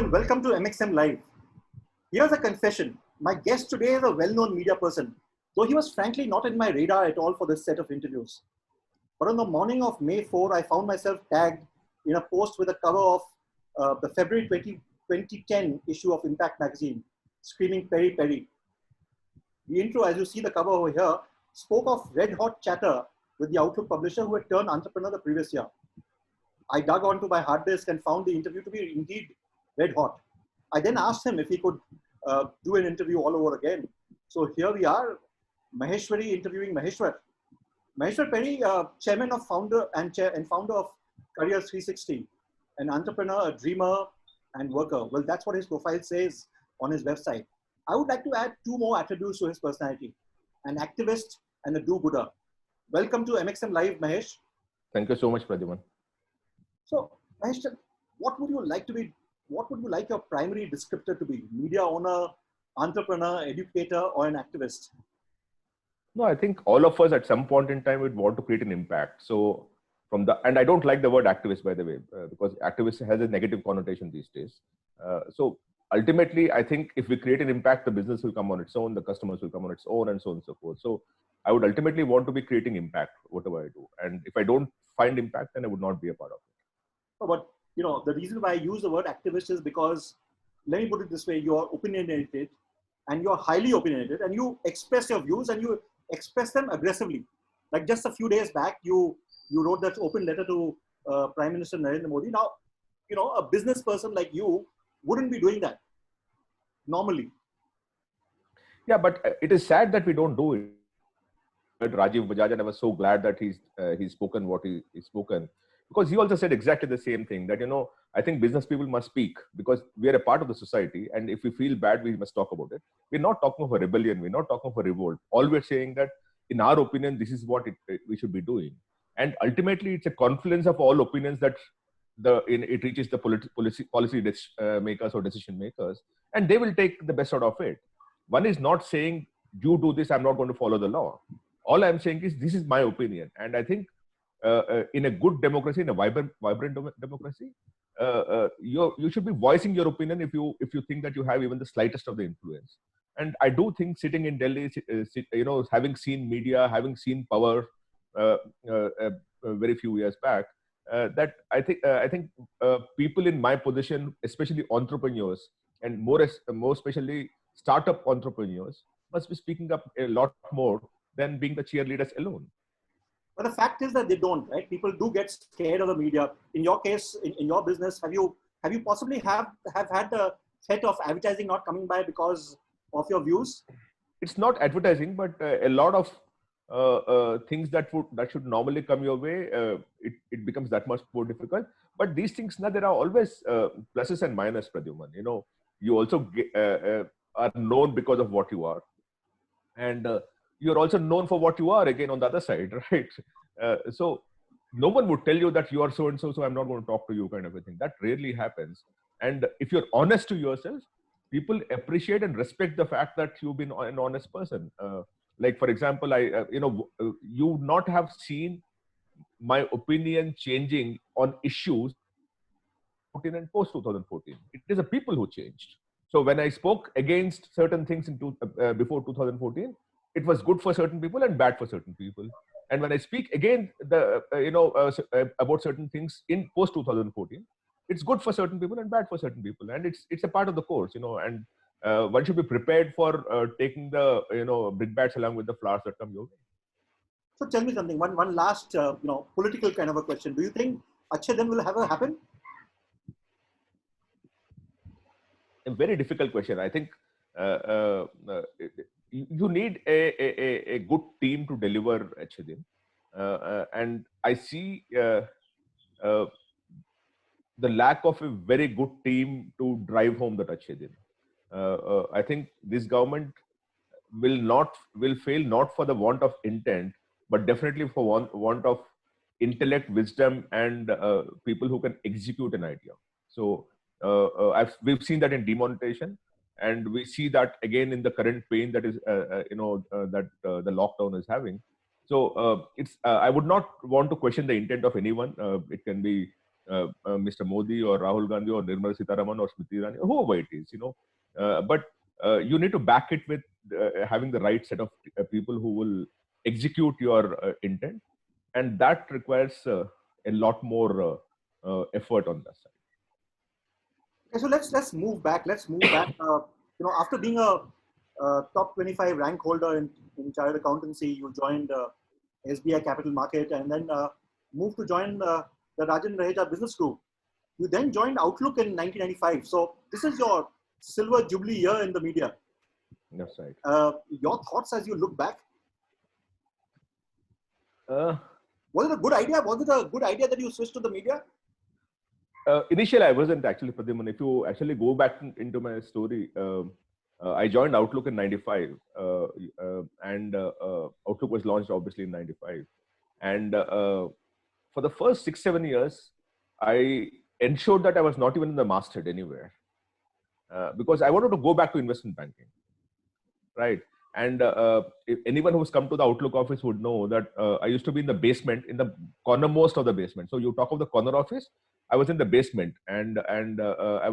and welcome to MXM Live. Here's a confession. My guest today is a well-known media person, though he was frankly not in my radar at all for this set of interviews. But on the morning of May 4, I found myself tagged in a post with a cover of the February 2010 issue of Impact magazine, screaming Peri Peri. The intro, as you see the cover over here, spoke of red-hot chatter with the Outlook publisher who had turned entrepreneur the previous year. I dug onto my hard disk and found the interview to be indeed red hot. I then asked him if he could do an interview all over again. So here we are, Maheshwari interviewing Maheshwar. Maheshwar Peri, chairman of founder and founder of Career 360, an entrepreneur, a dreamer, and worker. Well, that's what his profile says on his website. I would like to add two more attributes to his personality: an activist and a do-gooder. Welcome to MXM Live, Mahesh. Thank you so much, Pradyuman. So, Mahesh, what would you like your primary descriptor to be? Media owner, entrepreneur, educator, or an activist? No, I think all of us at some point in time would want to create an impact. So and I don't like the word activist, by the way, because activist has a negative connotation these days. So ultimately, I think if we create an impact, the business will come on its own, the customers will come on its own, and so on and so forth. So I would ultimately want to be creating impact, whatever I do. And if I don't find impact, then I would not be a part of it. But the reason why I use the word activist is because, let me put it this way, you are opinionated and you are highly opinionated and you express your views and you express them aggressively. Like just a few days back, you wrote that open letter to Prime Minister Narendra Modi. Now, a business person like you wouldn't be doing that normally. Yeah, but it is sad that we don't do it. Rajiv Bajaj, and I was so glad that he's spoken what he's spoken. Because he also said exactly the same thing, that, I think business people must speak because we are a part of the society. And if we feel bad, we must talk about it. We're not talking of a rebellion. We're not talking of a revolt. All we're saying that, in our opinion, this is what we should be doing. And ultimately, it's a confluence of all opinions that it reaches the policy makers or decision makers. And they will take the best out of it. One is not saying, you do this, I'm not going to follow the law. All I'm saying is, this is my opinion. And I think in a good democracy, in a vibrant democracy, you should be voicing your opinion if you think that you have even the slightest of the influence. And I do think sitting in Delhi, having seen media, having seen power very few years back, that I think people in my position, especially entrepreneurs, and more especially startup entrepreneurs, must be speaking up a lot more than being the cheerleaders alone. But the fact is that they don't, right? People do get scared of the media. In your case, in your business, have you possibly have had the threat of advertising not coming by because of your views? It's not advertising, but a lot of things that should normally come your way, it becomes that much more difficult. But these things, there are always pluses and minuses, Pradyuman. You also are known because of what you are. And you're also known for what you are, again, on the other side, right? So no one would tell you that you are so-and-so, so I'm not going to talk to you, kind of a thing. That rarely happens. And if you're honest to yourself, people appreciate and respect the fact that you've been an honest person. Like, for example, you would not have seen my opinion changing on issues and post 2014. It is the people who changed. So when I spoke against certain things before 2014, it was good for certain people and bad for certain people. And when I speak again, about certain things in post 2014, it's good for certain people and bad for certain people. And it's a part of the course, and one should be prepared for taking the, brickbats along with the flowers that come your way. So tell me something, one last, political kind of a question. Do you think Achhe Din will ever happen? A very difficult question. I think you need a good team to deliver Achhe Din. And I see the lack of a very good team to drive home the Achhe Din. I think this government will fail not for the want of intent, but definitely for want of intellect, wisdom, and people who can execute an idea. So we've seen that in demonetization, and we see that again in the current pain that is that the lockdown is having. So I would not want to question the intent of anyone. It can be Mr. Modi or Rahul Gandhi or Nirmala Sitharaman or Smriti Irani or whoever it is, but you need to back it with having the right set of people who will execute your intent, and that requires a lot more effort on that side. Okay, so let's move back. Let's move back. After being a top 25 rank holder in chartered accountancy, you joined SBI Capital Market and then moved to join the Rajan Raheja Business Group. You then joined Outlook in 1995. So this is your silver jubilee year in the media. That's right. Your thoughts as you look back? Was it a good idea? Was it a good idea that you switched to the media? Initially, I wasn't actually, Pradyuman. If you actually go back into my story, I joined Outlook in 95, and Outlook was launched obviously in 95. And for the first 6-7 years, I ensured that I was not even in the masthead anywhere, because I wanted to go back to investment banking, right? And if anyone who's come to the Outlook office would know that I used to be in the basement, in the cornermost of the basement. So you talk of the corner office, I was in the basement, and I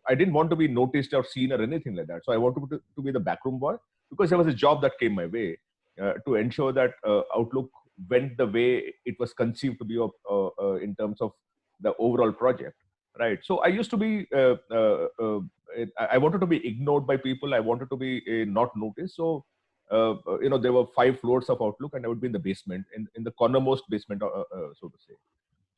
didn't want to be noticed or seen or anything like that. So I wanted to be the backroom boy, because there was a job that came my way to ensure that Outlook went the way it was conceived to be in terms of the overall project, right? So I used to be I wanted to be ignored by people. I wanted to be not noticed. So there were 5 floors of Outlook, and I would be in the basement, in the cornermost basement, so to say.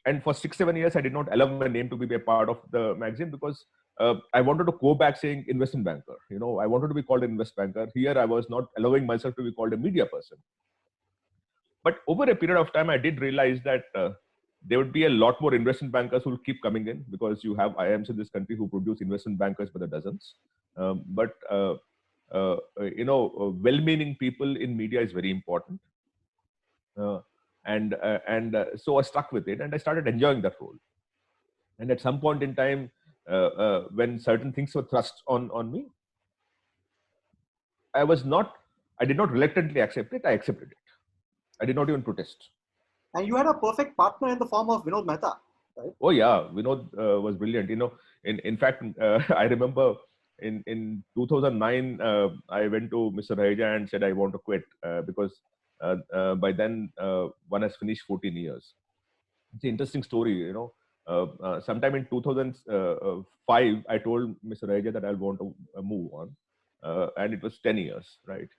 And for 6-7 years, I did not allow my name to be a part of the magazine, because I wanted to go back saying investment banker. I wanted to be called an investment banker. Here, I was not allowing myself to be called a media person. But over a period of time, I did realize that there would be a lot more investment bankers who will keep coming in, because you have IIMs in this country who produce investment bankers by the dozens. Well-meaning people in media is very important. So I stuck with it, and I started enjoying that role. And at some point in time, when certain things were thrust on me, I did not reluctantly accept it. I accepted it. I did not even protest. And you had a perfect partner in the form of Vinod Mehta, right? Oh yeah, Vinod was brilliant. In fact, I remember in 2009, I went to Mr. Raheja and said I want to quit because by then one has finished 14 years. It's an interesting story, sometime in 2005, I told Mr. Raheja that I want to move on, and it was 10 years, right?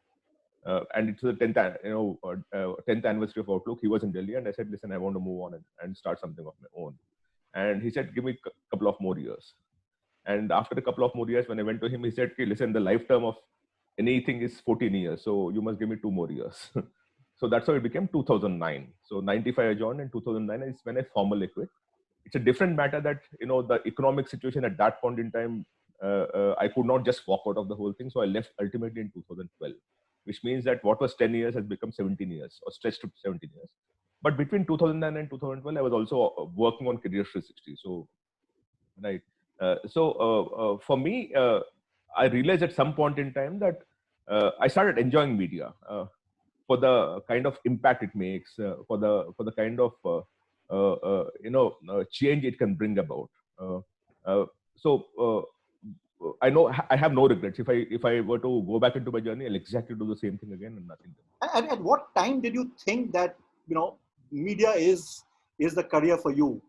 And it's the 10th anniversary of Outlook. He was in Delhi, and I said, listen, I want to move on and start something of my own. And he said, give me a couple of more years. And after a couple of more years, when I went to him, he said, okay, listen, the lifetime of anything is 14 years. So you must give me 2 more years. So that's how it became 2009. So 95 I joined, and 2009 is when I formally quit. It's a different matter that, the economic situation at that point in time, I could not just walk out of the whole thing. So I left ultimately in 2012. Which means that what was 10 years has become 17 years, or stretched to 17 years. But between 2009 and 2012, I was also working on Career 360. So, right. For me, I realized at some point in time that I started enjoying media for the kind of impact it makes, for the kind of change it can bring about. I know I have no regrets. If I were to go back into my journey, I'll exactly do the same thing again and nothing different. At what time did you think that media is the career for you?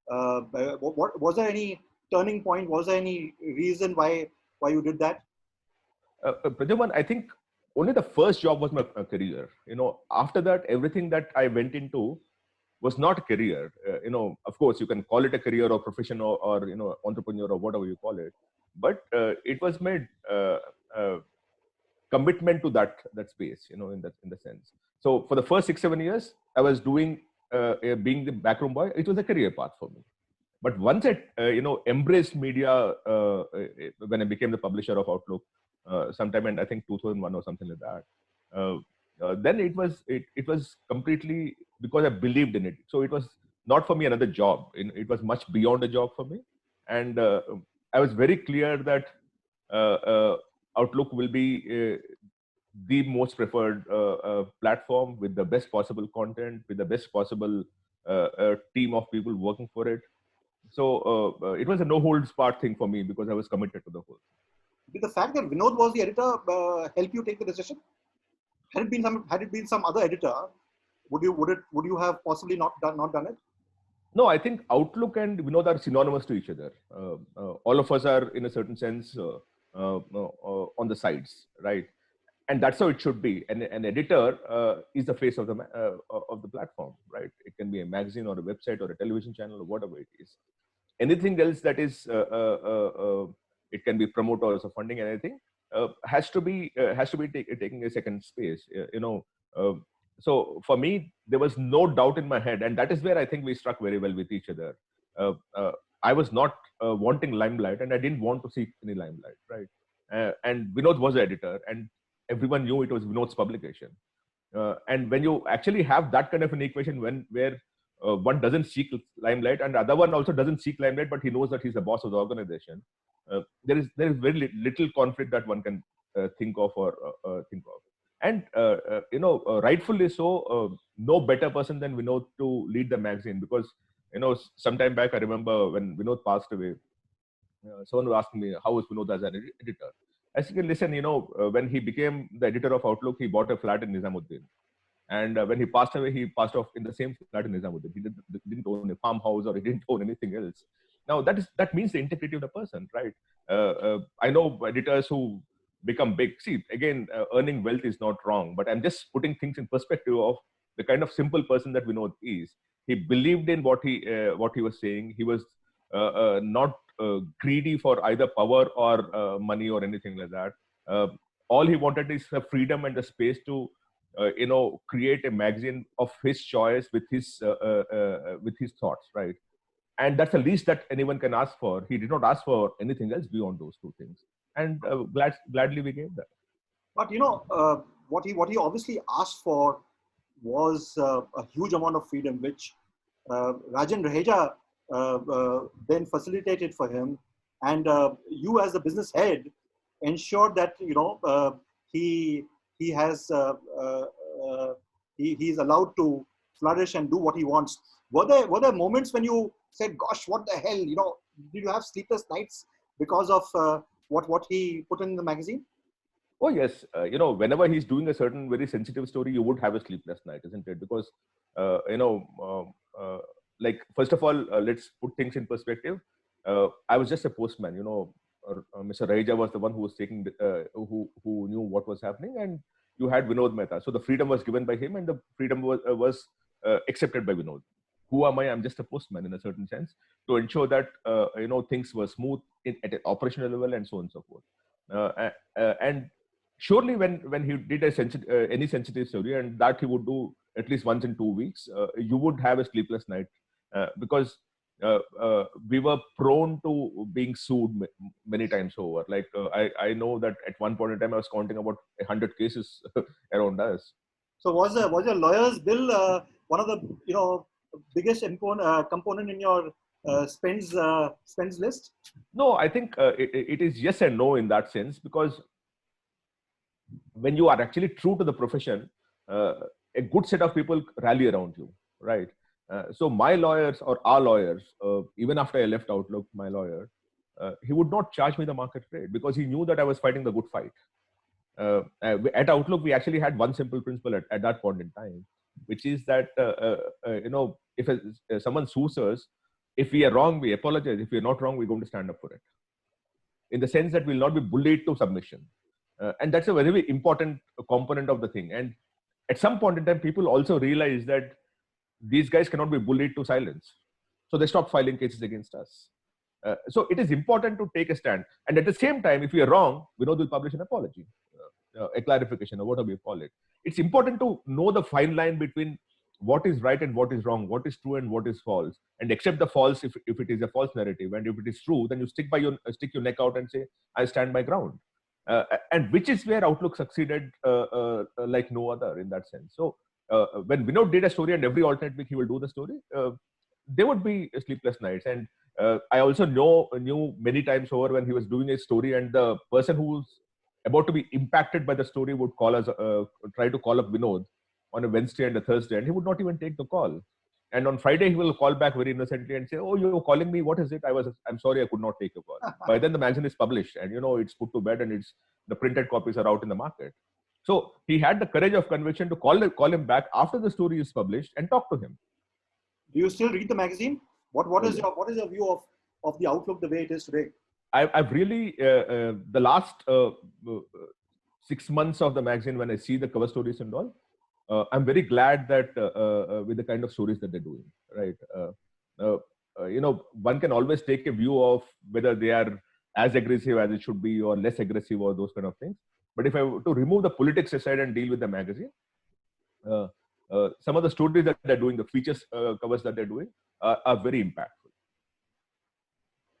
What was there any turning point? Was there any reason why you did that? Pradyuman, I think only the first job was my career. After that, everything that I went into was not a career. Of course, you can call it a career or profession or entrepreneur or whatever you call it. But it was made commitment to that space, in the sense. So for the first 6-7 years, I was doing being the backroom boy. It was a career path for me. But once I embraced media when I became the publisher of Outlook, sometime in I think 2001 or something like that. Then it was completely because I believed in it. So it was not for me another job. It was much beyond a job for me, and I was very clear that Outlook will be the most preferred platform with the best possible content, with the best possible a team of people working for it. So it was a no holds barred thing for me because I was committed to the whole. Did the fact that Vinod was the editor help you take the decision? Had it been some other editor, would you have possibly not done it? No, I think Outlook and Vinod are synonymous to each other. All of us are, in a certain sense, on the sides, right? And that's how it should be. And an editor is the face of the platform, right? It can be a magazine or a website or a television channel or whatever it is. Anything else that is, it can be promoters or funding, anything has to be taking a second space. So for me, there was no doubt in my head, and that is where I think we struck very well with each other. I was not wanting limelight, and I didn't want to seek any limelight, right? And Vinod was the editor, and everyone knew it was Vinod's publication. And when you actually have that kind of an equation, where one doesn't seek limelight, and the other one also doesn't seek limelight, but he knows that he's the boss of the organization, there is very little conflict that one can think of or think of. And rightfully so, no better person than Vinod to lead the magazine, because sometime back I remember when Vinod passed away, someone was asking me, how was Vinod as an editor? I said, listen, when he became the editor of Outlook, he bought a flat in Nizamuddin. And when he passed away, he passed off in the same flat in Nizamuddin. He didn't own a farmhouse or he didn't own anything else. Now, that means the integrity of the person, right? I know editors who become big. See, again, earning wealth is not wrong, but I'm just putting things in perspective of the kind of simple person that Vinod is. He believed in what he was saying. He was not greedy for either power or money or anything like that. All he wanted is the freedom and the space to create a magazine of his choice with his thoughts, right? And that's the least that anyone can ask for. He did not ask for anything else beyond those two things, and gladly we gave that. But what he obviously asked for was a huge amount of freedom, which Rajan Raheja then facilitated for him, and you as the business head ensured that he he's allowed to flourish and do what he wants. Were there moments when you said, "Gosh, what the hell?" Did you have sleepless nights because of what he put in the magazine? Oh yes, whenever he's doing a certain very sensitive story, you would have a sleepless night, isn't it? Because like, first of all, let's put things in perspective. I was just a postman. Mr. Raheja was the one who was taking, who knew what was happening, and you had Vinod Mehta. So the freedom was given by him, and the freedom was accepted by Vinod. Who am I? I'm just a postman in a certain sense, to ensure that things were smooth at an operational level and so on and so forth. And surely, when he did any sensitive story, and that he would do at least once in 2 weeks, you would have a sleepless night, because we were prone to being sued many times over. Like I know that at one point in time I was counting about 100 cases around us. So was your lawyer's bill one of the biggest component in your spends list? No, I think it is yes and no in that sense, because when you are actually true to the profession, a good set of people rally around you, right? So my lawyers, or our lawyers, even after I left Outlook, my lawyer, he would not charge me the market rate, because he knew that I was fighting the good fight. At Outlook, we actually had one simple principle at that point in time, which is that if someone sues us, if we are wrong, we apologize. If we are not wrong, we're going to stand up for it. In the sense that we'll not be bullied to submission, and that's a very, very important component of the thing. And at some point in time, people also realize that these guys cannot be bullied to silence, so they stop filing cases against us. So it is important to take a stand, and at the same time, if we are wrong, Vinod will publish an apology, a clarification, or whatever we call it. It's important to know the fine line between what is right and what is wrong, what is true and what is false, and accept the false if it is a false narrative, and if it is true, then you stick your neck out and say, I stand my ground. And which is where Outlook succeeded like no other in that sense. So when Vinod did a story, and every alternate week he will do the story, there would be sleepless nights. And I also knew many times over, when he was doing a story and the person who's about to be impacted by the story would call us, try to call up Vinod on a Wednesday and a Thursday, and he would not even take the call. And on Friday, he will call back very innocently and say, "Oh, you're calling me. What is it? I'm sorry, I could not take your call." By then, the magazine is published, and it's put to bed, and the printed copies are out in the market. So he had the courage of conviction to call him back after the story is published and talk to him. Do you still read the magazine? What is yeah. your view of the outlook the way it is today? I've really the last 6 months of the magazine, when I see the cover stories and all, I'm very glad that with the kind of stories that they're doing, right? One can always take a view of whether they are as aggressive as it should be or less aggressive or those kind of things. But if I were to remove the politics aside and deal with the magazine, some of the stories that they're doing, the features covers that they're doing, are very impactful.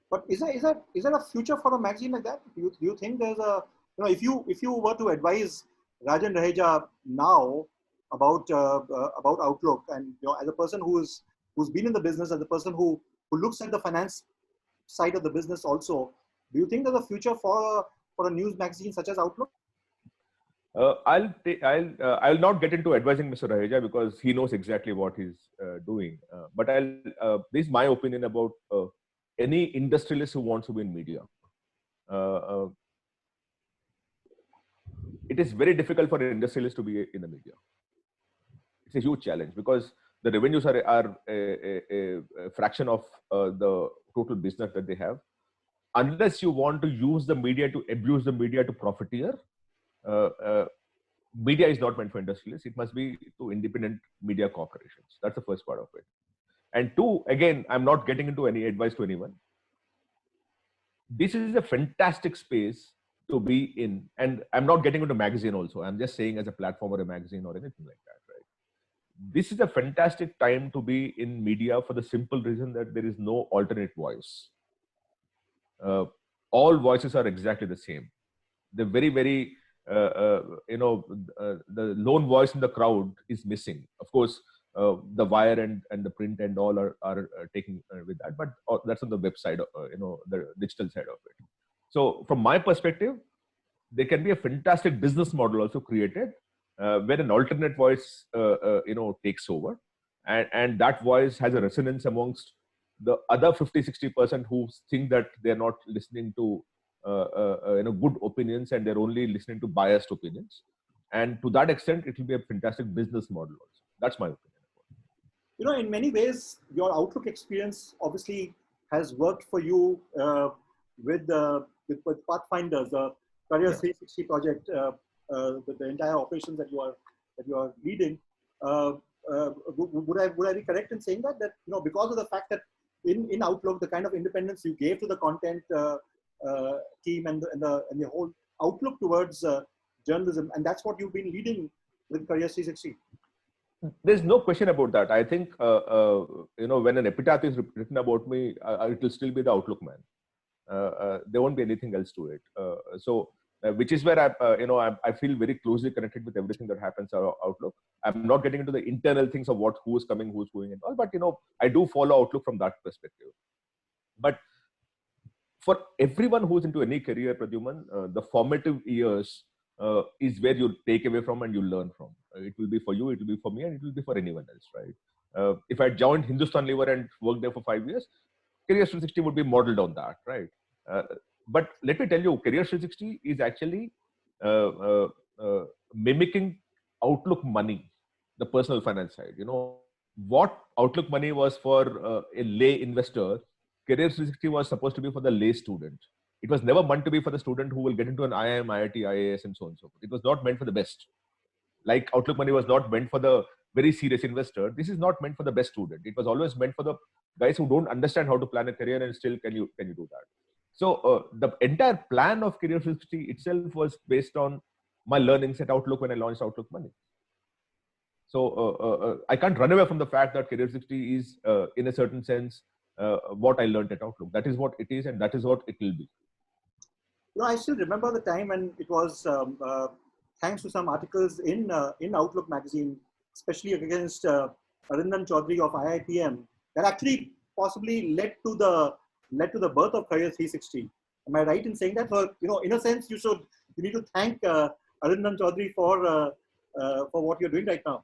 But is there a future for a magazine like that? Do you think there's a, if you were to advise Rajan Raheja now about Outlook, and as a person who's been in the business, as a person who looks at the finance side of the business also, do you think there's a future for a news magazine such as Outlook? I'll not get into advising Mr. Raheja because he knows exactly what he's doing. But this is my opinion about any industrialist who wants to be in media. It is very difficult for an industrialist to be in the media. It's a huge challenge because the revenues are a fraction of the total business that they have. Unless you want to use the media to abuse the media to profiteer, media is not meant for industrialists. It must be to independent media corporations. That's the first part of it. And two, again, I'm not getting into any advice to anyone. This is a fantastic space to be in. And I'm not getting into magazine also. I'm just saying as a platform or a magazine or anything like that, right? This is a fantastic time to be in media for the simple reason that there is no alternate voice. All voices are exactly the same. The very, very, the lone voice in the crowd is missing. Of course, the wire and the print and all are taking with that, but that's on the website, the digital side of it. So from my perspective, there can be a fantastic business model also created where an alternate voice, takes over, and that voice has a resonance amongst the other 50-60% who think that they're not listening to good opinions and they're only listening to biased opinions. And to that extent, it will be a fantastic business model also. That's my opinion. In many ways, your Outlook experience obviously has worked for you with Pathfinders, the Career 360 project, the entire operations that you are leading. Would I be correct in saying that because of the fact that in Outlook, the kind of independence you gave to the content team and the whole outlook towards journalism, and that's what you've been leading with Career 360? There's no question about that. I think when an epitaph is written about me, it will still be the Outlook man. There won't be anything else to it. Which is where I feel very closely connected with everything that happens on Outlook. I'm not getting into the internal things of who's coming, who's going, and all. But I do follow Outlook from that perspective. But for everyone who's into any career, Pradyuman, the formative years is where you take away from and you learn from. It will be for you, it will be for me, and it will be for anyone else, right? If I joined Hindustan Lever and worked there for 5 years, Career 360 would be modeled on that, right? But let me tell you, Career 360 is actually mimicking Outlook Money, the personal finance side. What Outlook Money was for a lay investor, Career 360 was supposed to be for the lay student. It was never meant to be for the student who will get into an IIM, IIT, IAS, and so on and so forth. It was not meant for the best. Like Outlook Money was not meant for the very serious investor. This is not meant for the best student. It was always meant for the guys who don't understand how to plan a career and still can you do that. So the entire plan of Career 360 itself was based on my learnings at Outlook when I launched Outlook Money. So I can't run away from the fact that Career 360 is, in a certain sense, what I learned at Outlook. That is what it is, and that is what it will be. I still remember the time when it was thanks to some articles in Outlook magazine, especially against Arindam Chaudhary of IIPM, that actually possibly led to the birth of Career 360. Am I right in saying that? So, in a sense, you need to thank Arindam Chaudhary for what you're doing right now.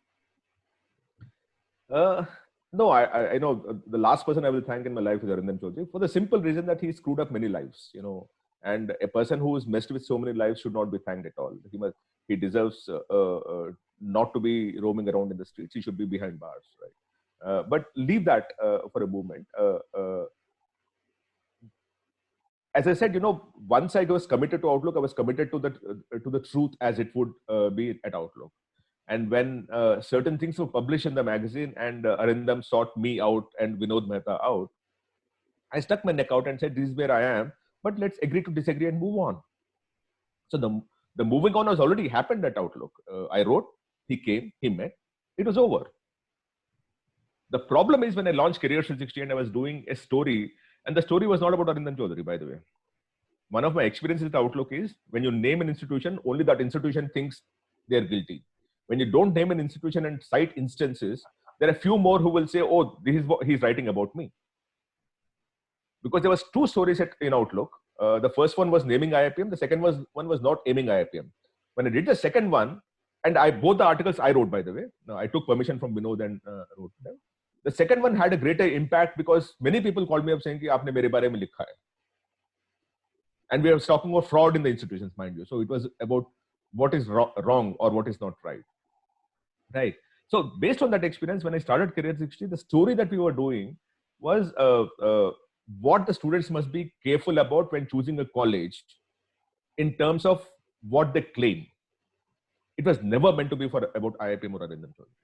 No, I know the last person I will thank in my life is Arindam Chaudhary for the simple reason that he screwed up many lives, and a person who is messed with so many lives should not be thanked at all. He deserves not to be roaming around in the streets. He should be behind bars, right? But leave that for a moment. As I said, once I was committed to Outlook, I was committed to the truth as it would be at Outlook. And when certain things were published in the magazine and Arindam sought me out and Vinod Mehta out, I stuck my neck out and said, this is where I am, but let's agree to disagree and move on. So the moving on has already happened at Outlook. I wrote, he came, he met, it was over. The problem is when I launched Career 360 and I was doing a story, and the story was not about Arindam Chaudhary, by the way. One of my experiences at Outlook is when you name an institution, only that institution thinks they're guilty. When you don't name an institution and cite instances, there are few more who will say, oh, this is what he's writing about me. Because there was two stories in Outlook. The first one was naming IIPM. The second one was not aiming IIPM. When I did the second one, and both the articles I wrote, by the way. Now, I took permission from Vinod and wrote them. The second one had a greater impact because many people called me up saying, "Aapne mere bare mein likha hai." And we were talking about fraud in the institutions, mind you. So it was about what is wrong or what is not right. Right. So based on that experience, when I started Career 360, the story that we were doing was what the students must be careful about when choosing a college in terms of what they claim. It was never meant to be about IIPM or Arindam Chaudhary.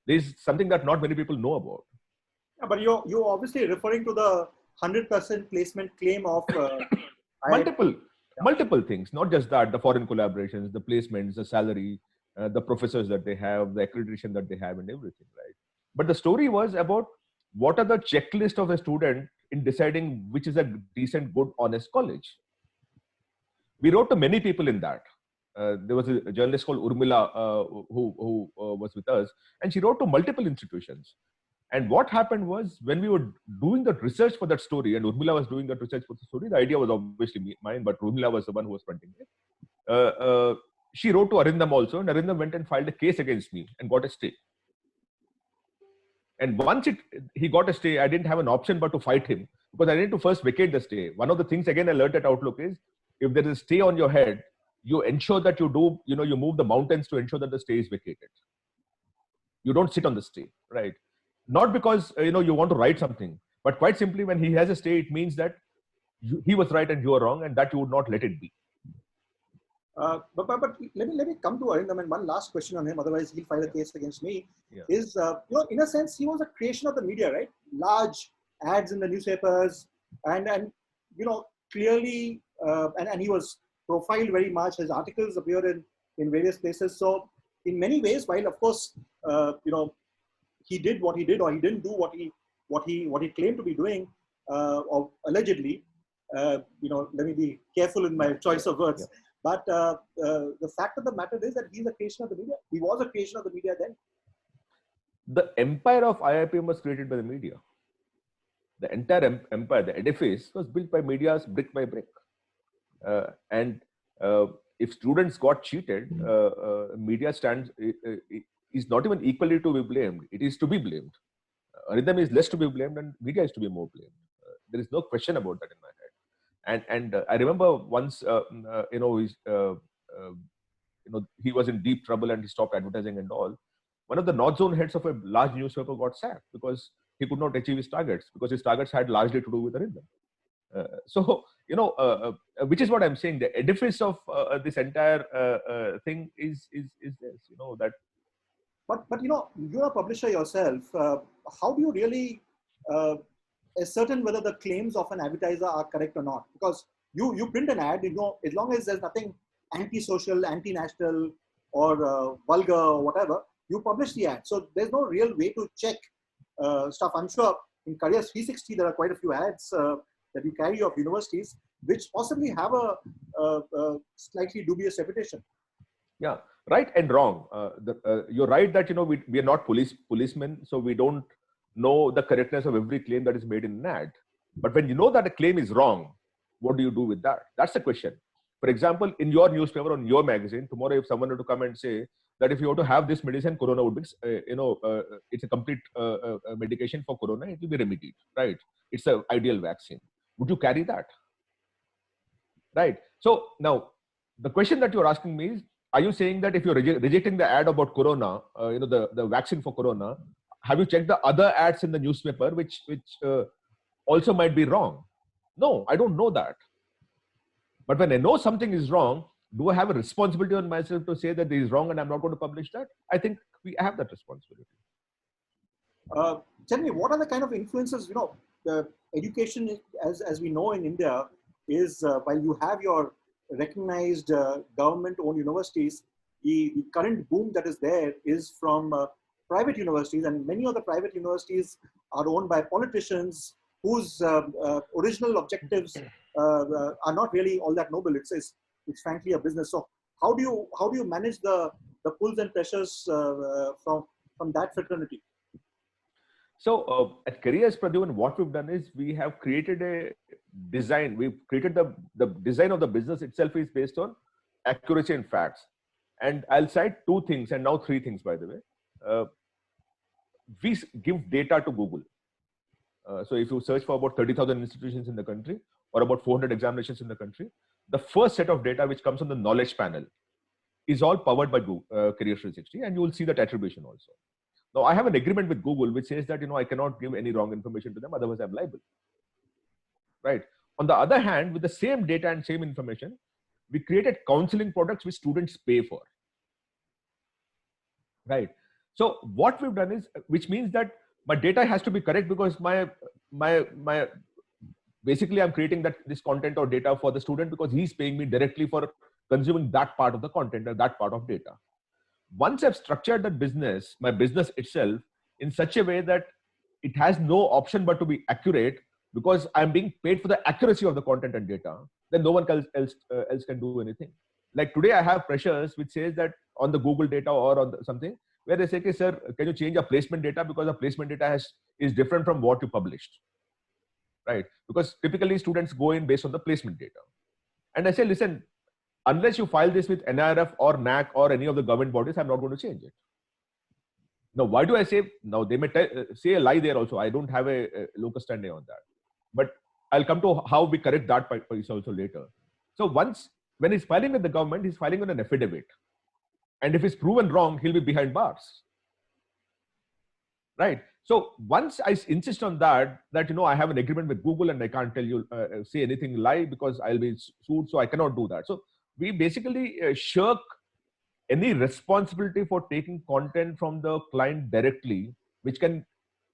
This is something that not many people know about. Yeah, but you're obviously referring to the 100% placement claim of multiple things, not just that, the foreign collaborations, the placements, the salary, the professors that they have, the accreditation that they have and everything, right? But the story was about what are the checklist of a student in deciding which is a decent, good, honest college. We wrote to many people in that. There was a journalist called Urmila who was with us, and she wrote to multiple institutions. And what happened was when we were doing the research for that story, and Urmila was doing that research for the story, the idea was obviously mine, but Urmila was the one who was fronting it. She wrote to Arindam also, and Arindam went and filed a case against me and got a stay. And once he got a stay, I didn't have an option but to fight him because I needed to first vacate the stay. One of the things again I learned at Outlook is if there is a stay on your head, you ensure that you move the mountains to ensure that the stay is vacated. You don't sit on the stay, right? Not because you want to write something, but quite simply when he has a stay, it means that he was right and you are wrong, and that you would not let it be. But let me come to Arindam, and one last question on him. Otherwise, he'll file a case against me. Yeah. Is in a sense, he was a creation of the media, right? Large ads in the newspapers, and clearly, and he was profiled very much. His articles appear in various places. So, in many ways, while of course, he did what he did, or he didn't do what he claimed to be doing, or allegedly. Let me be careful in my choice of words. Yeah. But the fact of the matter is that he's a creation of the media. He was a creation of the media then. The empire of IIPM was created by the media. The entire empire, the edifice, was built by media brick by brick. And if students got cheated, media is not even equally to be blamed. It is to be blamed. Arindam is less to be blamed and media is to be more blamed. There is no question about that in my head. And I remember once, he was in deep trouble and he stopped advertising and all. One of the North Zone heads of a large newspaper got sacked because he could not achieve his targets, because his targets had largely to do with Arindam. Which is what I'm saying. The edifice of this entire thing is this. That. But you're a publisher yourself. How do you really ascertain whether the claims of an advertiser are correct or not? Because you print an ad, as long as there's nothing anti-social, anti-national, or vulgar or whatever, you publish the ad. So there's no real way to check stuff. I'm sure in Career 360 there are quite a few ads that you carry of universities which possibly have a slightly dubious reputation. Yeah, right and wrong. You're right that we are not policemen, so we don't know the correctness of every claim that is made in an ad. But when you know that a claim is wrong, what do you do with that? That's the question. For example, in your newspaper, on your magazine, tomorrow if someone were to come and say, that if you were to have this medicine, corona would be, it's a complete medication for corona. It will be remedied, right? It's an ideal vaccine. Would you carry that? Right. So now the question that you're asking me is, are you saying that if you're rejecting the ad about corona, the vaccine for corona, have you checked the other ads in the newspaper, which also might be wrong? No, I don't know that. But when I know something is wrong, do I have a responsibility on myself to say that it is wrong and I'm not going to publish that? I think we have that responsibility. Tell me, what are the kind of influences, the education, as we know in India, is while you have your recognized government-owned universities, the current boom that is there is from private universities, and many of the private universities are owned by politicians whose original objectives are not really all that noble. It's frankly a business. So how do you manage the pulls and pressures from that fraternity? So at Careers Pradyuman, what we've done is we have created a design. We've created the design of the business itself is based on accuracy and facts. And I'll cite 2 things and now 3 things, by the way. We give data to Google. So if you search for about 30,000 institutions in the country or about 400 examinations in the country, the first set of data which comes on the knowledge panel is all powered by Google, Careers 360, and you will see that attribution also. Now, I have an agreement with Google which says that I cannot give any wrong information to them, otherwise I'm liable. Right. On the other hand, with the same data and same information, we created counseling products which students pay for. Right. So what we've done is, which means that my data has to be correct because my basically I'm creating this content or data for the student because he's paying me directly for consuming that part of the content or that part of data. Once I've structured that business, my business itself, in such a way that it has no option but to be accurate because I'm being paid for the accuracy of the content and data, then no one else can do anything. Like today, I have pressures which says that on the Google data or on something where they say, okay, sir, can you change your placement data because the placement data is different from what you published, right? Because typically students go in based on the placement data. And I say, listen, unless you file this with NIRF or NAC or any of the government bodies, I'm not going to change it. Now, why do I say? Now, they may say a lie there also. I don't have a locus standi on that. But I'll come to how we correct that piece also later. So when he's filing with the government, he's filing on an affidavit. And if it's proven wrong, he'll be behind bars. Right? So once I insist on that I have an agreement with Google and I can't tell you, say anything lie because I'll be sued. So I cannot do that. So we basically shirk any responsibility for taking content from the client directly, which can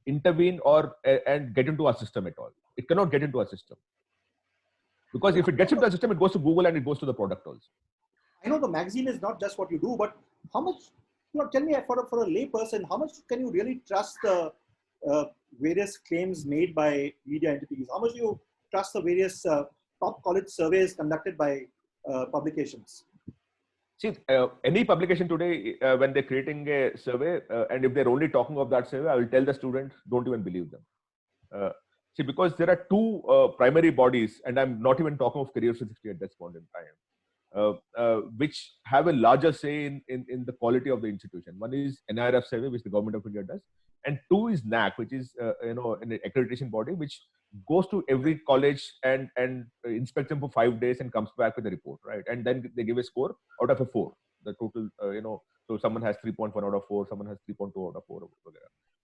intervene and get into our system at all. It cannot get into our system. Because if it gets into our system, it goes to Google and it goes to the product also. I know the magazine is not just what you do, but how much, tell me for a lay person, how much can you really trust the various claims made by media entities? How much do you trust the various top college surveys conducted by publications? See, any publication today, when they're creating a survey, and if they're only talking of that survey, I will tell the student, don't even believe them. See, because there are 2 primary bodies, and I'm not even talking of Careers 360 at this point in time, which have a larger say in the quality of the institution. One is NIRF survey, which the government of India does, and 2 is NAC, which is an accreditation body, which goes to every college and inspects them for 5 days and comes back with a report, right? And then they give a score out of a 4. The total, so someone has 3.1 out of 4, someone has 3.2 out of 4,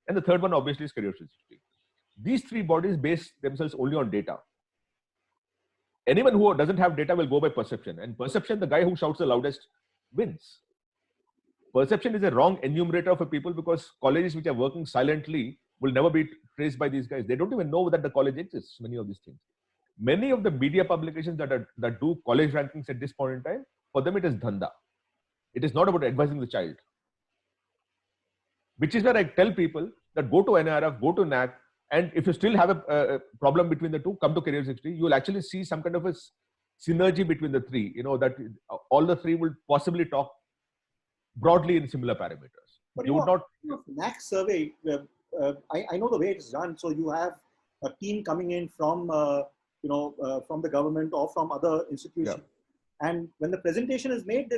and the third one obviously is Careers 360. These 3 bodies base themselves only on data. Anyone who doesn't have data will go by perception, and perception, the guy who shouts the loudest wins. Perception is a wrong enumerator for people because colleges which are working silently will never be traced by these guys. They don't even know that the college exists, many of these things. Many of the media publications that do college rankings at this point in time, for them it is dhanda. It is not about advising the child. Which is where I tell people that go to NIRF, go to NAC, and if you still have a problem between the 2, come to Careers 360. You will actually see some kind of a synergy between the 3, that all the 3 will possibly talk broadly in similar parameters. But you would not. NAC survey, I know the way it is done. So you have a team coming in from from the government or from other institutions, and when the presentation is made,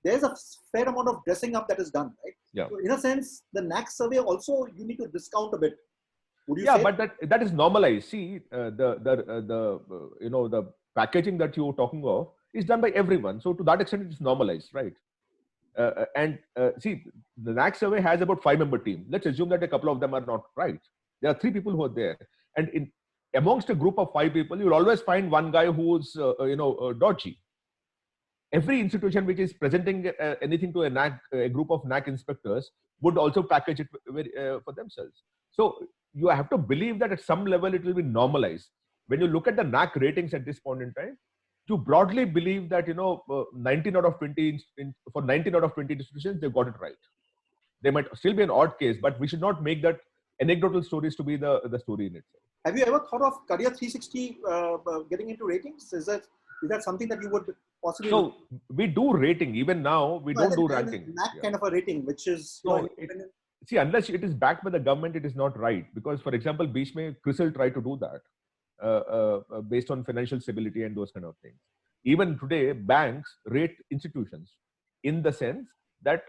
there's a fair amount of dressing up that is done, right? Yeah. So in a sense, the NAC survey also you need to discount a bit. Would you Yeah, say? but that is normalized. See, the packaging that you're talking of is done by everyone. So to that extent, it's normalized, right? See, the NAC survey has about 5-member team. Let's assume that a couple of them are not right. There are 3 people who are there, and amongst a group of 5 people, you'll always find one guy who's dodgy. Every institution which is presenting anything to a group of NAC inspectors would also package it for themselves. So you have to believe that at some level it will be normalized. When you look at the NAC ratings at this point in time, you broadly believe that 19 out of 20 for 19 out of 20 institutions they've got it right. There might still be an odd case, but we should not make that anecdotal stories to be the story in itself. Have you ever thought of Career 360 getting into ratings? Is that something that you would possibly? So we do rating even now. We don't do ranking. NAC kind of a rating, which is see, unless it is backed by the government, it is not right. Because, for example, Beechmay CRISIL tried to do that based on financial stability and those kind of things. Even today, banks rate institutions in the sense that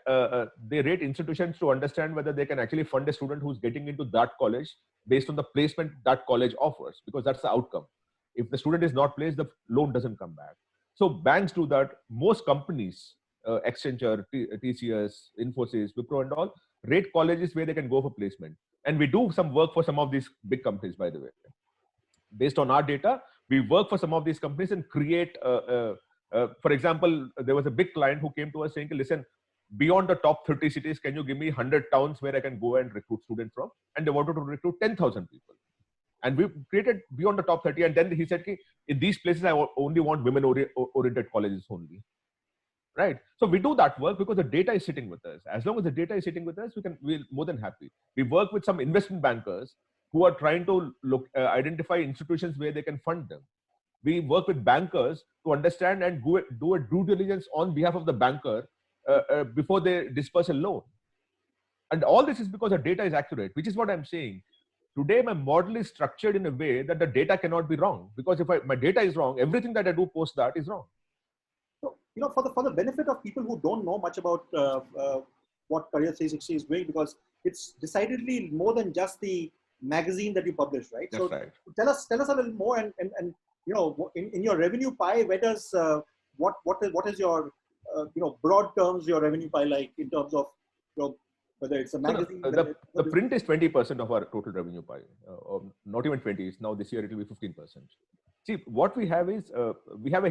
they rate institutions to understand whether they can actually fund a student who's getting into that college based on the placement that college offers, because that's the outcome. If the student is not placed, the loan doesn't come back. So banks do that. Most companies, Accenture, TCS, Infosys, Wipro and all, rate colleges where they can go for placement. And we do some work for some of these big companies, by the way. Based on our data, we work for some of these companies and create, for example, there was a big client who came to us saying, listen, beyond the top 30 cities, can you give me 100 towns where I can go and recruit students from? And they wanted to recruit 10,000 people. And we created beyond the top 30. And then he said, in these places, I only want women-oriented colleges only. Right. So we do that work because the data is sitting with us. As long as the data is sitting with us, we're more than happy. We work with some investment bankers who are trying to identify institutions where they can fund them. We work with bankers to understand and do a due diligence on behalf of the banker before they disperse a loan. And all this is because the data is accurate, which is what I'm saying. Today, my model is structured in a way that the data cannot be wrong, because if my data is wrong, everything that I do post that is wrong. So, for the benefit of people who don't know much about what Career 360 is doing, because it's decidedly more than just the magazine that you publish, right? That's so right. Tell us a little more, and in your revenue pie, where does what is your broad terms your revenue pie like in terms of whether it's a magazine? So the print is 20% of our total revenue pie, or not even 20. It's now this year it will be 15%. See, what we have is we have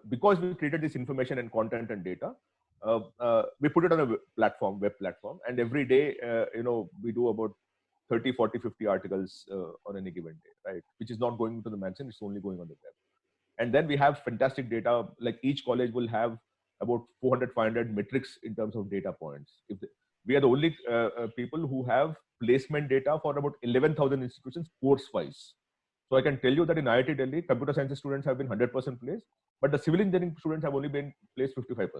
because we created this information and content and data, we put it on a web platform, and every day we do about 30, 40, 50 articles on any given day, right? Which is not going to the magazine; it's only going on the web. And then we have fantastic data. Like each college will have about 400, 500 metrics in terms of data points. We are the only people who have placement data for about 11,000 institutions course-wise. So I can tell you that in IIT Delhi, computer science students have been 100% placed, but the civil engineering students have only been placed 55%.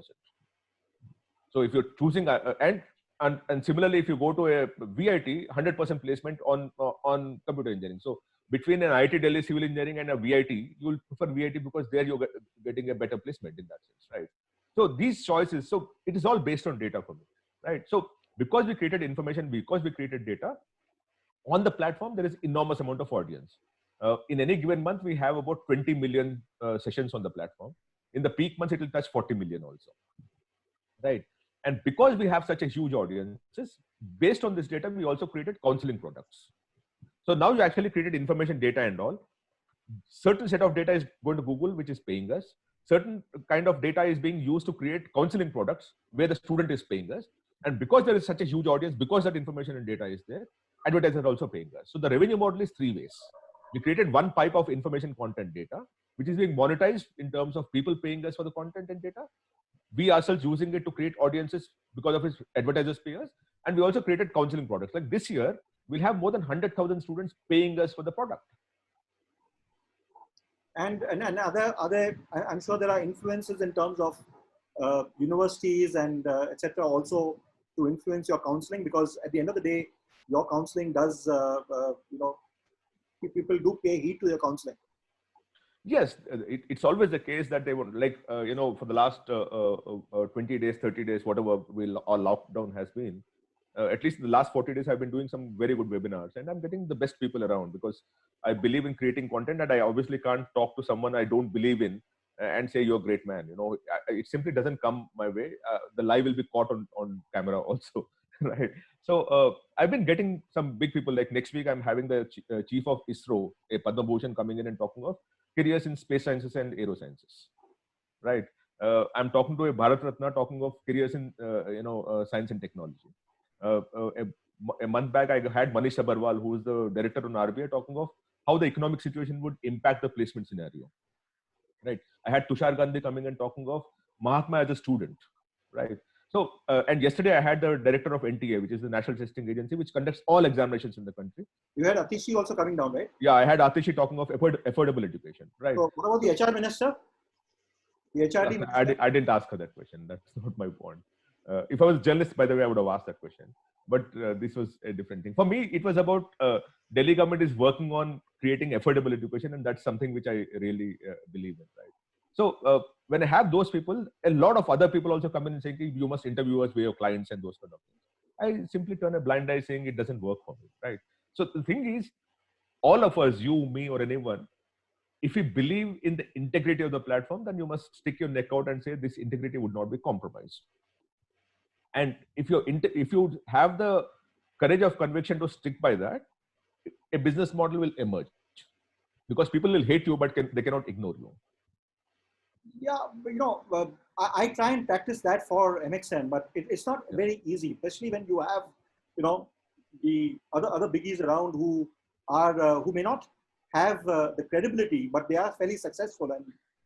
So if you're choosing, and similarly, if you go to a VIT, 100% placement on computer engineering. So between an IIT Delhi civil engineering and a VIT, you'll prefer VIT because there you're getting a better placement in that sense, right? So these choices, so it is all based on data for me, right? So because we created information, because we created data on the platform, there is enormous amount of audience. In any given month, we have about 20 million sessions on the platform. In the peak months, it will touch 40 million also, right? And because we have such a huge audiences, based on this data, we also created counseling products. So now you actually created information, data and all. Certain set of data is going to Google, which is paying us. Certain kind of data is being used to create counseling products where the student is paying us. And because there is such a huge audience, because that information and data is there, advertisers are also paying us. So the revenue model is 3 ways. We created one pipe of information, content, data, which is being monetized in terms of people paying us for the content and data. We ourselves using it to create audiences because of its advertisers pay us. And we also created counseling products. Like this year, we'll have more than 100,000 students paying us for the product. And other, I'm sure there are influences in terms of universities and etc. also to influence your counseling, because at the end of the day, your counseling does, people do pay heed to your counseling. Yes, it's always the case that they would like, for the last 20 days, 30 days, whatever our lockdown has been, at least in the last 40 days, I've been doing some very good webinars and I'm getting the best people around because I believe in creating content and I obviously can't talk to someone I don't believe in and say you're a great man. It simply doesn't come my way. The lie will be caught on camera also, right? So I've been getting some big people. Like next week, I'm having the chief of ISRO, a Padma Bhushan, coming in and talking of careers in space sciences and aerosciences, right? I'm talking to a Bharat Ratna talking of careers in science and technology. Uh, uh, a, a month back, I had Manish Abarwal, who is the director on RBI, talking of how the economic situation would impact the placement scenario, right? I had Tushar Gandhi coming and talking of Mahatma as a student, right? So, and yesterday I had the director of NTA, which is the National Testing Agency, which conducts all examinations in the country. You had Atishi also coming down, right? Yeah, I had Atishi talking of affordable education, right? So what about the HR minister? The HRD minister? I didn't ask her that question. That's not my point. If I was a journalist, by the way, I would have asked that question. But this was a different thing. For me, it was about Delhi government is working on creating affordable education, and that's something which I really believe in, right? So when I have those people, a lot of other people also come in and say, you must interview us, we're your clients, and those kind of things. I simply turn a blind eye saying it doesn't work for me, right? So the thing is, all of us, you, me, or anyone, if you believe in the integrity of the platform, then you must stick your neck out and say this integrity would not be compromised. And if you have the courage of conviction to stick by that, a business model will emerge because people will hate you, but they cannot ignore you. Yeah, I try and practice that for MXN, but it's not very easy, especially when you have, the other biggies around who may not have the credibility, but they are fairly successful and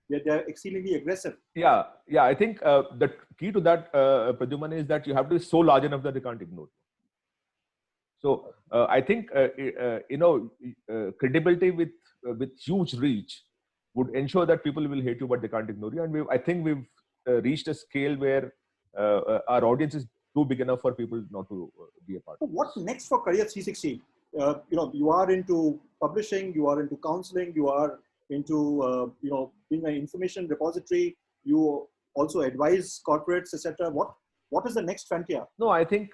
they're exceedingly aggressive. Yeah. I think the key to that, Pradyuman, is that you have to be so large enough that they can't ignore you. So I think credibility with huge reach would ensure that people will hate you, but they can't ignore you. And I think we've reached a scale where our audience is too big enough for people not to be a part. So what next for Career 360? You are into publishing, you are into counseling, you are into being an information repository. You also advise corporates, etc. What is the next frontier? No, I think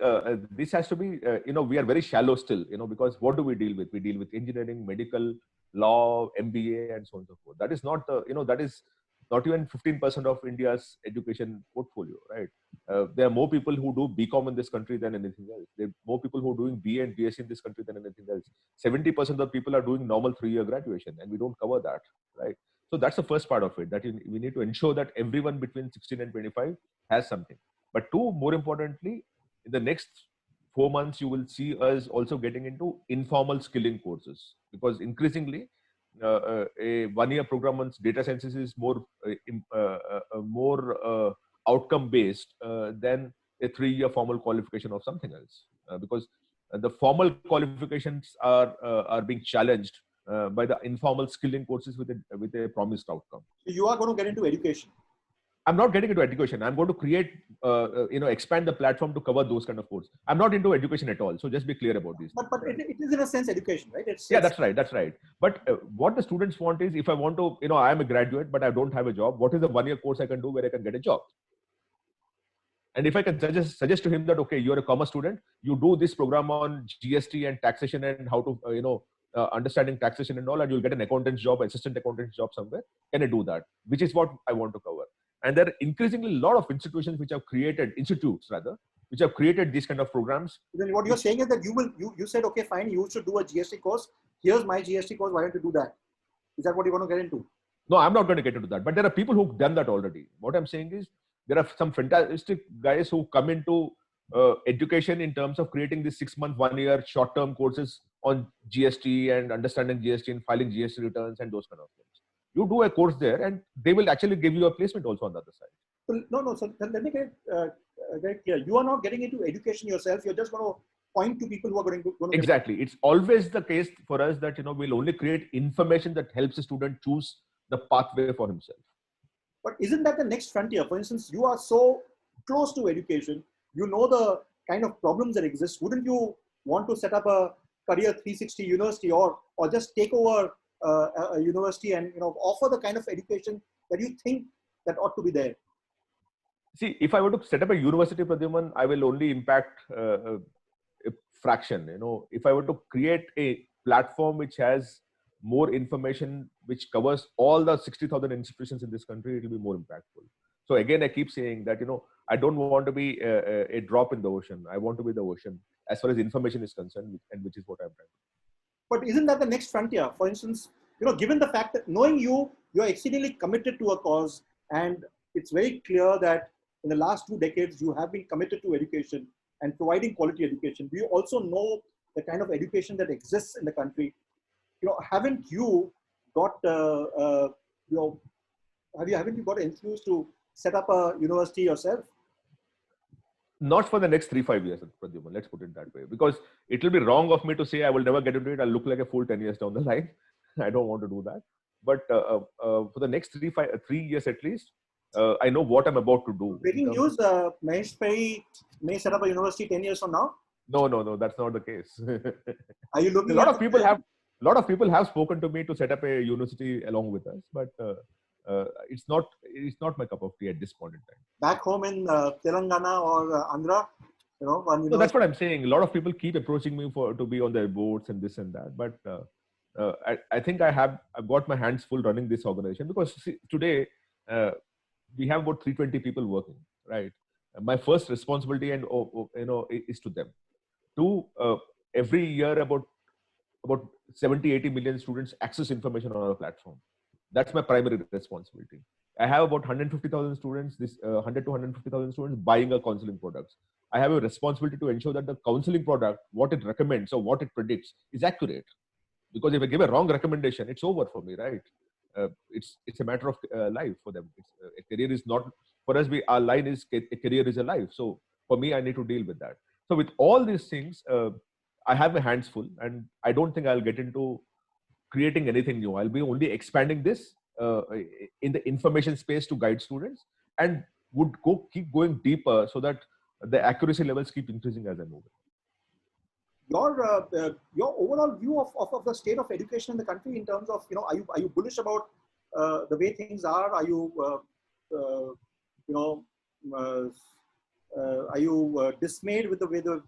this has to be, we are very shallow still, because what do we deal with? We deal with engineering, medical, law, MBA, and so on and so forth. That is not that is not even 15% of India's education portfolio, right? There are more people who do BCom in this country than anything else. There are more people who are doing BA and BSc in this country than anything else. 70% of people are doing normal 3-year graduation, and we don't cover that, right? So that's the first part of it, that we need to ensure that everyone between 16 and 25 has something. But two, more importantly, in the next 4 months, you will see us also getting into informal skilling courses, because increasingly a 1-year program on data sciences is more outcome based than a 3-year formal qualification of something else, because the formal qualifications are being challenged by the informal skilling courses with a promised outcome. So you are going to get into education. I'm not getting into education. I'm going to create, expand the platform to cover those kind of courses. I'm not into education at all. So just be clear about this. But it is in a sense education, right? That's right. That's right. But what the students want is, if I want to, I am a graduate, but I don't have a job. What is the 1-year course I can do where I can get a job? And if I can suggest to him that, okay, you're a commerce student, you do this program on GST and taxation and how to, understanding taxation and all, and you'll get an accountant's job, assistant accountant's job somewhere. Can I do that? Which is what I want to cover. And there are increasingly a lot of institutions which have created, which have created these kind of programs. Then what you're saying is that you said, okay, fine, you should do a GST course. Here's my GST course. Why don't you do that? Is that what you want to get into? No, I'm not going to get into that. But there are people who've done that already. What I'm saying is, there are some fantastic guys who come into education in terms of creating these 6-month, 1-year short-term courses on GST and understanding GST and filing GST returns and those kind of things. You do a course there and they will actually give you a placement also on the other side. So, no. So let me get clear. You are not getting into education yourself. You're just going to point to people who are going to exactly. It's always the case for us that, we'll only create information that helps a student choose the pathway for himself. But isn't that the next frontier? For instance, you are so close to education. You know the kind of problems that exist. Wouldn't you want to set up a Career 360 university or just take over a university and offer the kind of education that you think that ought to be there? See, if I were to set up a university, Pradyuman, I will only impact a fraction. If I were to create a platform which has more information, which covers all the 60,000 institutions in this country, it will be more impactful. So again, I keep saying that, I don't want to be a drop in the ocean. I want to be the ocean as far as information is concerned, and which is what I'm trying to do. But isn't that the next frontier? For instance, given the fact that knowing you're exceedingly committed to a cause, and it's very clear that in the last 2 decades, you have been committed to education and providing quality education. Do you also know the kind of education that exists in the country? Haven't you got, haven't you got enthused to set up a university yourself? Not for the next 3-5 years, Pradyuman. Let's put it that way, because it will be wrong of me to say I will never get into it. I'll look like a fool 10 years down the line. I don't want to do that. But for the next 3 years at least, I know what I'm about to do. Breaking news: Mahesh Perry may set up a university 10 years from now. No, that's not the case. Are you looking? A lot of people have spoken to me to set up a university along with us, but it's not my cup of tea at this point in time. Back home in Telangana or Andhra, So that's what I'm saying. A lot of people keep approaching me to be on their boards and this and that, but I think I've got my hands full running this organization, because today we have about 320 people working, right? My first responsibility is to them. Every year about 70-80 million students access information on our platform. That's my primary responsibility. I have about 150,000 students, 100 to 150,000 students buying our counseling products. I have a responsibility to ensure that the counseling product, what it recommends or what it predicts, is accurate. Because if I give a wrong recommendation, it's over for me, right? It's a matter of life for them. A career is not, for us, our line is a career is a life. So for me, I need to deal with that. So with all these things, I have my hands full, and I don't think I'll get into creating anything new. I'll be only expanding this in the information space to guide students, and would keep going deeper so that the accuracy levels keep increasing as I move. Your overall view of the state of education in the country, in terms of, are you bullish about the way things are? Are you are you dismayed with the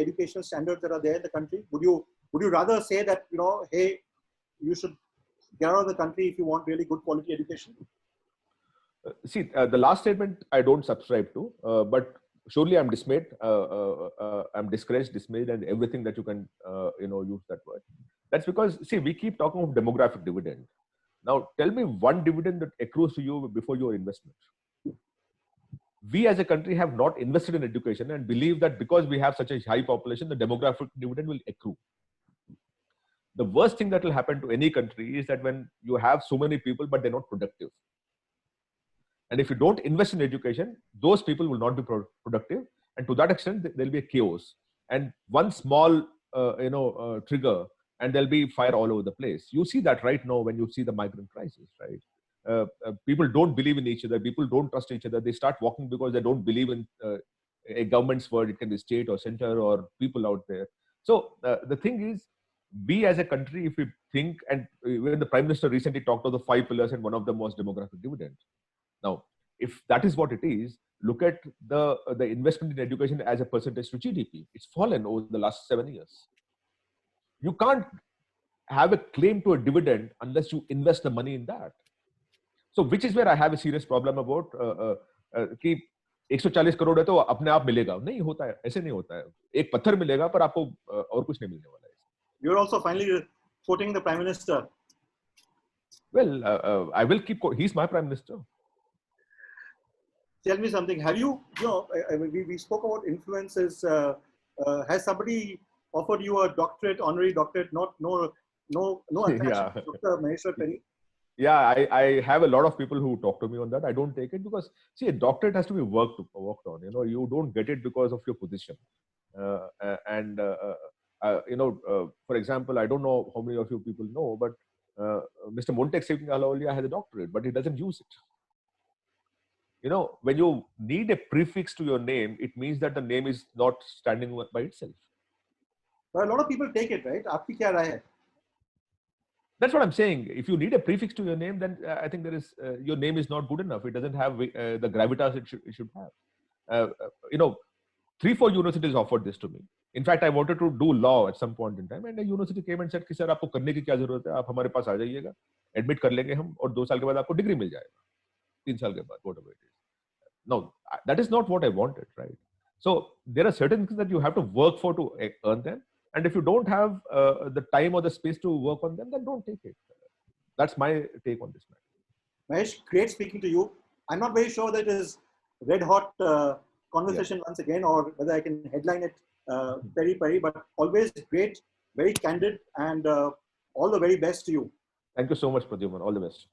educational standards that are there in the country? Would you rather say that, hey, you should get out of the country if you want really good quality education? See, the last statement I don't subscribe to, but surely I'm dismayed. I'm discouraged, dismayed, and everything that you can, use that word. That's because, see, we keep talking of demographic dividend. Now, tell me one dividend that accrues to you before your investment. We as a country have not invested in education and believe that because we have such a high population, the demographic dividend will accrue. The worst thing that will happen to any country is that when you have so many people, but they're not productive. And if you don't invest in education, those people will not be productive. And to that extent, there'll be a chaos. And one small, trigger, and there'll be fire all over the place. You see that right now when you see the migrant crisis, right? People don't believe in each other. People don't trust each other. They start walking because they don't believe in a government's word. It can be state or center or people out there. So the thing is, we as a country, if we think, and when the Prime Minister recently talked of the 5 pillars, and one of them was demographic dividend. Now, if that is what it is, look at the investment in education as a percentage to GDP. It's fallen over the last 7 years. You can't have a claim to a dividend unless you invest the money in that. So, which is where I have a serious problem about कि 140 करोड़ है तो अपने आप मिलेगा. नहीं होता है, ऐसे नहीं होता है. एक पत्थर मिलेगा पर आपको और कुछ नहीं मिलने वाला है. You're also finally quoting the Prime Minister. Well, I will keep. He's my Prime Minister. Tell me something. Have you, we spoke about influences. Has somebody offered you a doctorate, honorary doctorate? No attraction, Yeah. Dr. Maheshwar Perry? Yeah, I have a lot of people who talk to me on that. I don't take it because, see, a doctorate has to be worked on. You don't get it because of your position. For example, I don't know how many of you people know, but Mr. Montek Singh Ahluwalia has a doctorate, but he doesn't use it. When you need a prefix to your name, it means that the name is not standing by itself. But a lot of people take it, right? Aapki kya raay hai? That's what I'm saying. If you need a prefix to your name, then I think there is your name is not good enough. It doesn't have the gravitas it should have. 3-4 universities offered this to me. In fact, I wanted to do law at some point in time, and a university came and said कि sir आपको करने की क्या जरूरत है, आप हमारे पास आ जाइएगा, एडमिट कर लेंगे हम, और 2 साल के बाद आपको डिग्री मिल जाएगा, 3 साल के बाद, whatever it is. No, that is not what I wanted, right? So there are certain things that you have to work for to earn them, and if you don't have the time or the space to work on them, then don't take it. That's my take on this matter. Mahesh, great speaking to you. I'm not very sure that it is red hot conversation once again, or whether I can headline it peri, but always great, very candid, and all the very best to you. Thank you so much, Pradyuman. All the best.